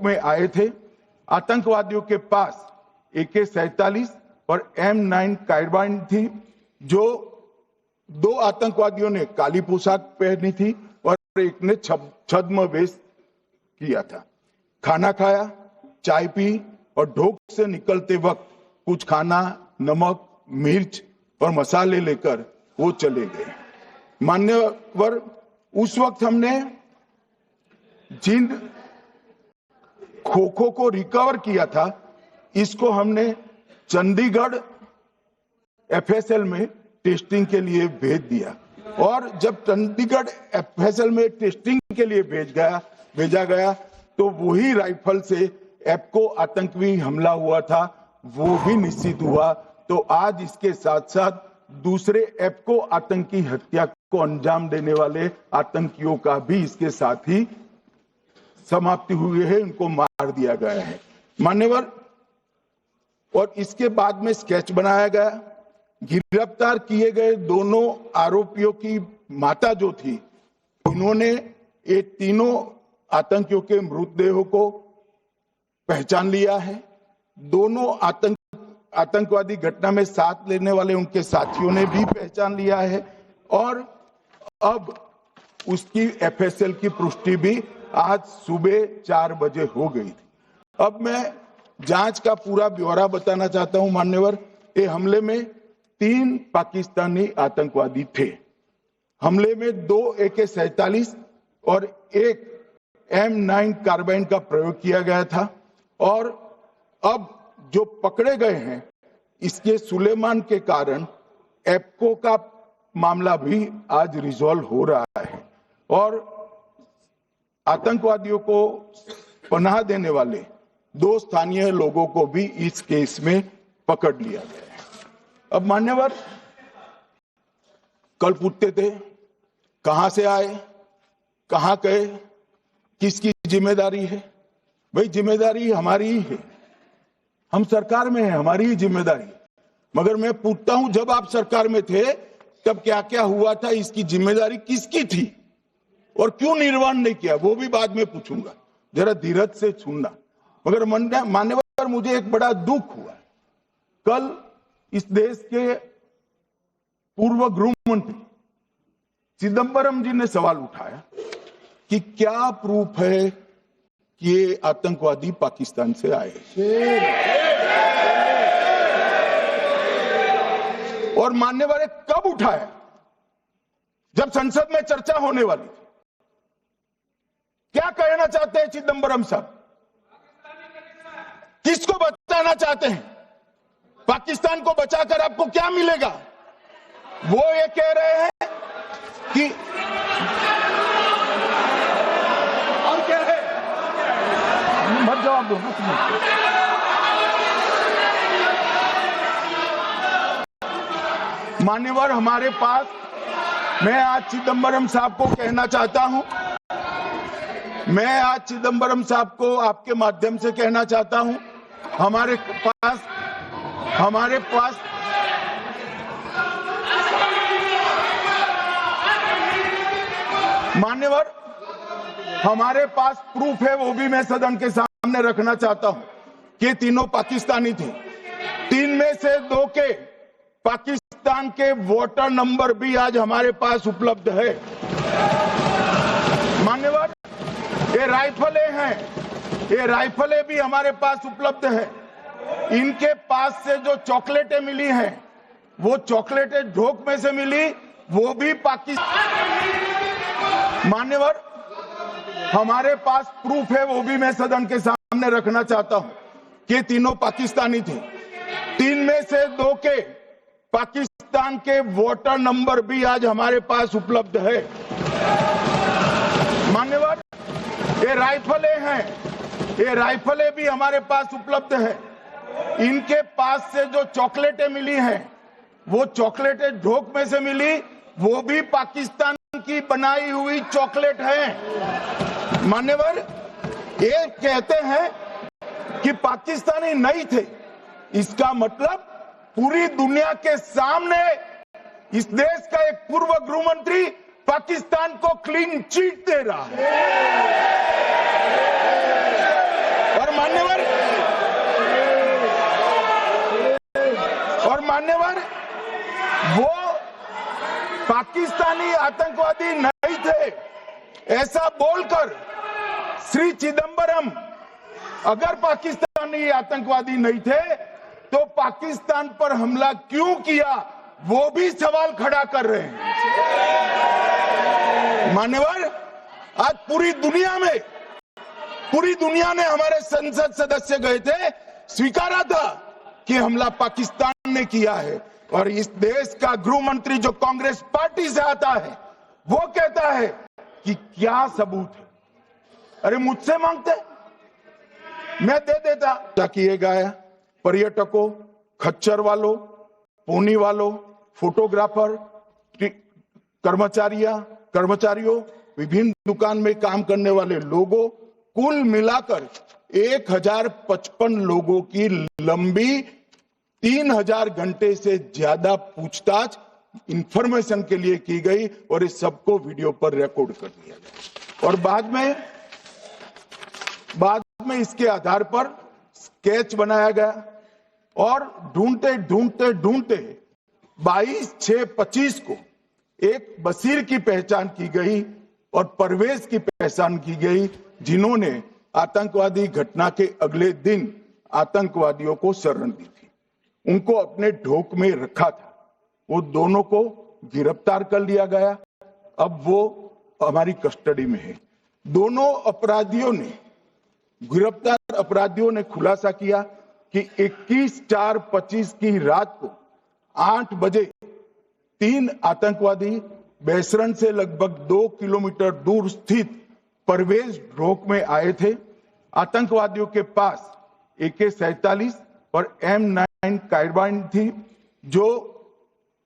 में आए थे। आतंकवादियों के पास AK-47 और M9 कार्बाइन थी। जो 2 आतंकवादियों ने काली पोशाक पहनी थी और एक ने छद्म वेश किया था। खाना खाया, चाय पी और ढोक से निकलते वक्त कुछ खाना, नमक, मिर्च और मसाले लेकर वो चले गए। मान्यवर, उस वक्त हमने जिन खोखो को रिकवर किया था, इसको हमने चंडीगढ़ FSL में टेस्टिंग के लिए भेज दिया। और जब चंडीगढ़ FSL में टेस्टिंग के लिए भेजा गया तो वही राइफल से एप्को आतंकी हमला हुआ था, वो भी निश्चित हुआ। तो आज इसके साथ साथ दूसरे एप्को आतंकी हत्या को अंजाम देने वाले आतंकियों का भी इसके साथ ही समाप्ति हुई है, उनको मार दिया गया है। मान्यवर, और इसके बाद में स्केच बनाया गया। गिरफ्तार किए गए दोनों आरोपियों की माता जो थी, इन्होंने ये तीनों आतंकियों के मृतदेहों को पहचान लिया है। दोनों आतंकवादी घटना में साथ लेने वाले उनके साथियों ने भी पहचान लिया है और अब उसकी FSL की पुष्टि भी आज सुबह 4 बजे हो गई थी। अब मैं जांच का पूरा ब्यौरा बताना चाहता हूं। मान्यवर, ये हमले में 3 पाकिस्तानी आतंकवादी थे। हमले में 2 AK-47 और 1 M9 कार्बाइन का प्रयोग किया गया था और अब जो पकड़े गए हैं, इसके सुलेमान के कारण एप्को का मामला भी आज रिजॉल्व हो रहा है और आतंकवादियों को पनाह देने वाले 2 स्थानीय लोगों को भी इस केस में पकड़ लिया गया है। अब मान्यवर, कल पूछते थे कहां से आए, कहां गए, किसकी जिम्मेदारी है। भाई, जिम्मेदारी हमारी ही है, हम सरकार में हैं, हमारी ही जिम्मेदारी। मगर मैं पूछता हूं, जब आप सरकार में थे तब क्या क्या हुआ था, इसकी जिम्मेदारी किसकी थी और क्यों निर्वहन नहीं किया, वो भी बाद में पूछूंगा। जरा धीरज से सुनना। मगर मान्यवर, मुझे एक बड़ा दुख हुआ। कल इस देश के पूर्व गृह मंत्री चिदंबरम जी ने सवाल उठाया कि क्या प्रूफ है कि ये आतंकवादी पाकिस्तान से आए। और मान्यवर, कब उठाया? जब संसद में चर्चा होने वाली थी। क्या कहना चाहते हैं चिदंबरम साहब? किसको बचाना चाहते हैं? पाकिस्तान को बचाकर आपको क्या मिलेगा? वो ये कह रहे हैं कि और क्या है, मत जवाब दो। मान्यवर, हमारे पास, मैं आज चिदंबरम साहब को कहना चाहता हूं, मैं आज चिदंबरम साहब को आपके माध्यम से कहना चाहता हूं, हमारे पास मान्यवर, हमारे पास प्रूफ है, वो भी मैं सदन के सामने रखना चाहता हूं कि तीनों पाकिस्तानी थे। 3 में से 2 के पाकिस्तान के वोटर नंबर भी आज हमारे पास उपलब्ध है। मान्यवर, ये राइफलें हैं, ये राइफलें भी हमारे पास उपलब्ध है। इनके पास से जो चॉकलेटें मिली हैं, वो चॉकलेटें ढोक में से मिली, वो भी पाकिस्तान। मान्यवर, हमारे पास प्रूफ है, वो भी मैं सदन के सामने रखना चाहता हूं कि तीनों पाकिस्तानी थे। 3 में से 2 के पाकिस्तान के वोटर नंबर भी आज हमारे पास उपलब्ध है। मान्यवर, ये राइफलें हैं, ये राइफलें भी हमारे पास उपलब्ध है। इनके पास से जो चॉकलेटें मिली हैं, वो चॉकलेटें ढोक में से मिली, वो भी पाकिस्तान की बनाई हुई चॉकलेट है। मान्यवर, ये कहते हैं कि पाकिस्तानी नहीं थे, इसका मतलब पूरी दुनिया के सामने इस देश का एक पूर्व गृह मंत्री पाकिस्तान को क्लीन चिट दे रहा है। मान्यवर, वो पाकिस्तानी आतंकवादी नहीं थे ऐसा बोलकर श्री चिदंबरम अगर पाकिस्तानी आतंकवादी नहीं थे तो पाकिस्तान पर हमला क्यों किया वो भी सवाल खड़ा कर रहे हैं। मान्यवर, आज पूरी दुनिया ने हमारे संसद सदस्य गए थे, स्वीकारा था कि हमला पाकिस्तान ने किया है, और इस देश का गृह मंत्री जो कांग्रेस पार्टी से आता है वो कहता है कि क्या सबूत है। अरे मुझसे मांगते, मैं दे देता। क्या किए गए पर्यटकों, खच्चर वालों, पोनी वालों, फोटोग्राफर, कर्मचारियों, विभिन्न दुकान में काम करने वाले लोगों, कुल मिलाकर 1055 लोगों की लंबी 3000 घंटे से ज्यादा पूछताछ इंफॉर्मेशन के लिए की गई, और इस सबको वीडियो पर रिकॉर्ड कर दिया गया, और बाद में इसके आधार पर स्केच बनाया गया, और ढूंढते 22/6/25 को एक बशीर की पहचान की गई और परवेज की पहचान की गई, जिन्होंने आतंकवादी घटना के अगले दिन आतंकवादियों को शरण दी थी, उनको अपने ढोक में रखा था। वो दोनों को गिरफ्तार कर लिया गया, अब वो हमारी कस्टडी में है। दोनों गिरफ्तार अपराधियों ने खुलासा किया कि 21/4/25 की रात को 8 बजे 3 आतंकवादी बेसरण से लगभग 2 किलोमीटर दूर स्थित परवेज ढोक में आए थे। आतंकवादियों के पास AK-47 और M9 कार्बाइन थी, जो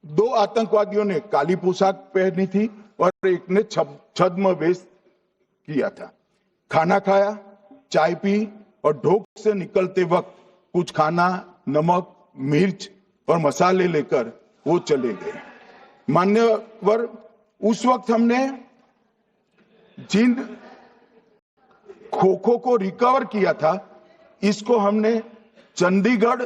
2 आतंकवादियों ने काली पोशाक पहनी थी और एक ने छद्म वेश किया था। खाना खाया, चाय पी और ढोक से निकलते वक्त कुछ खाना, नमक, मिर्च और मसाले लेकर वो चले गए। मान्यवर, उस वक्त हमने जिन खोखो को रिकवर किया था, इसको हमने चंडीगढ़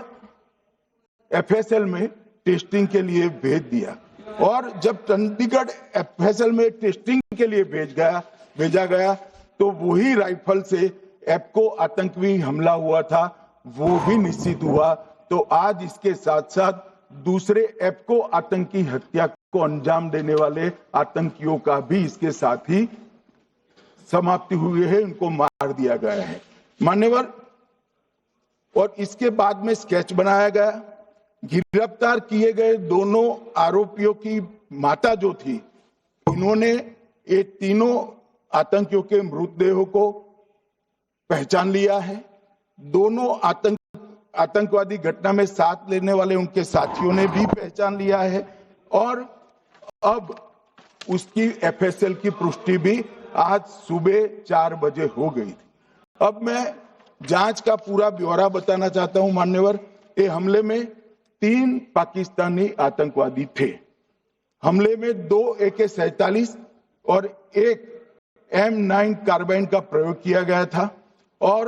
FSL में टेस्टिंग के लिए भेज दिया, और जब चंडीगढ़ FSL में टेस्टिंग के लिए भेजा गया तो वही राइफल से एप्को आतंकी हमला हुआ था, वो भी निश्चित हुआ। तो आज इसके साथ साथ दूसरे एप्को आतंकी हत्या को अंजाम देने वाले आतंकियों का भी इसके साथ ही समाप्ति हुई है, उनको मार दिया गया है। मान्यवर, और इसके बाद में स्केच बनाया गया। गिरफ्तार किए गए दोनों आरोपियों की माता जो थी, उन्होंने ये तीनों आतंकियों के मृतदेहों को पहचान लिया है। दोनों आतंकवादी घटना में साथ लेने वाले उनके साथियों ने भी पहचान लिया है, और अब उसकी FSL की पुष्टि भी आज सुबह 4 बजे हो गई थी। अब मैं जांच का पूरा ब्यौरा बताना चाहता हूं। मान्यवर, ये हमले में 3 पाकिस्तानी आतंकवादी थे। हमले में 2 AK-47 और 1 M9 कार्बाइन का प्रयोग किया गया था, और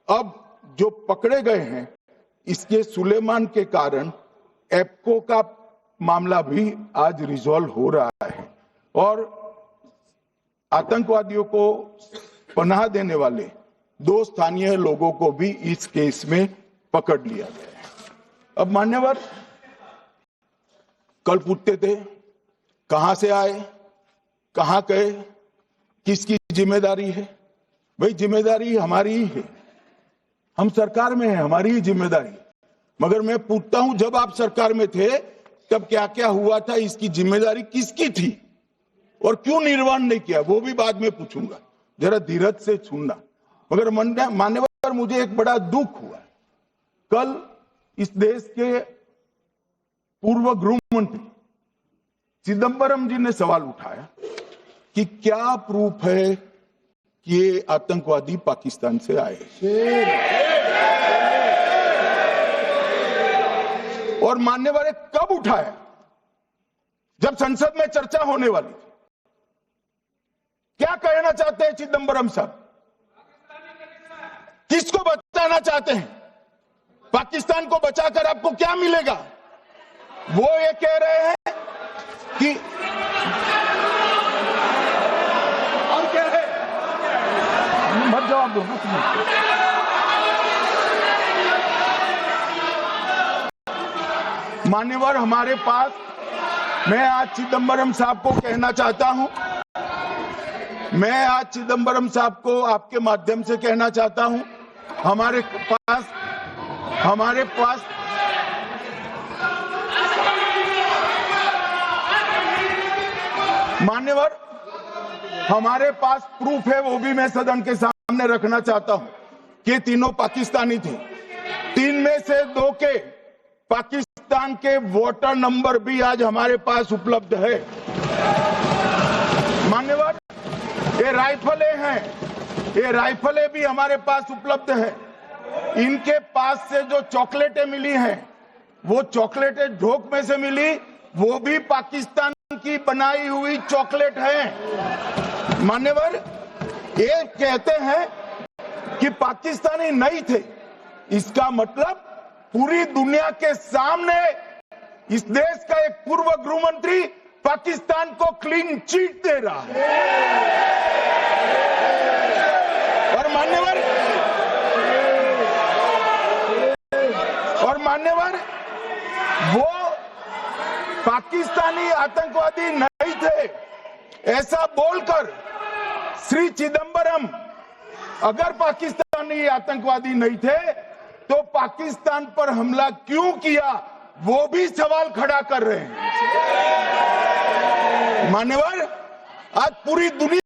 अब जो पकड़े गए हैं, इसके सुलेमान के कारण एप्को का मामला भी आज रिजॉल्व हो रहा है, और आतंकवादियों को पनाह देने वाले 2 स्थानीय लोगों को भी इस केस में पकड़ लिया गया है। अब मान्यवर, कल पूछते थे कहां से आए, कहां गए, किसकी जिम्मेदारी है। भाई, जिम्मेदारी हमारी ही है, हम सरकार में हैं, हमारी ही जिम्मेदारी। मगर मैं पूछता हूं, जब आप सरकार में थे तब क्या क्या हुआ था, इसकी जिम्मेदारी किसकी थी और क्यों निर्वहन नहीं किया, वो भी बाद में पूछूंगा, जरा धीरज से सुनना। मगर मान्यवर, मुझे एक बड़ा दुख हुआ। कल इस देश के पूर्व गृह मंत्री चिदंबरम जी ने सवाल उठाया कि क्या प्रूफ है कि ये आतंकवादी पाकिस्तान से आए, और मान्यवर कब उठाया, जब संसद में चर्चा होने वाली थी। क्या कहना चाहते हैं चिदंबरम साहब, किसको बचाना चाहते हैं? पाकिस्तान को बचाकर आपको क्या मिलेगा? वो ये कह रहे हैं कि और क्या है, मत जवाब दो ना तुम्हें। मान्यवर, हमारे पास, मैं आज चिदम्बरम साहब को कहना चाहता हूं, मैं आज चिदम्बरम साहब को आपके माध्यम से कहना चाहता हूं, हमारे पास मान्यवर, हमारे पास प्रूफ है, वो भी मैं सदन के सामने रखना चाहता हूं कि तीनों पाकिस्तानी थे। 3 में से 2 के पाकिस्तान के वोटर नंबर भी आज हमारे पास उपलब्ध है। मान्यवर, ये राइफलें हैं, ये राइफलें भी हमारे पास उपलब्ध है। इनके पास से जो चॉकलेटें मिली हैं, वो चॉकलेटें ढोक में से मिली, वो भी पाकिस्तान की बनाई हुई चॉकलेट है। मान्यवर, ये कहते हैं कि पाकिस्तानी नहीं थे, इसका मतलब पूरी दुनिया के सामने इस देश का एक पूर्व गृह मंत्री पाकिस्तान को क्लीन चिट दे रहा है। और मान्यवर, वो पाकिस्तानी आतंकवादी नहीं थे, ऐसा बोलकर श्री चिदम्बरम अगर पाकिस्तानी आतंकवादी नहीं थे तो पाकिस्तान पर हमला क्यों किया, वो भी सवाल खड़ा कर रहे हैं। मान्यवर, आज पूरी दुनिया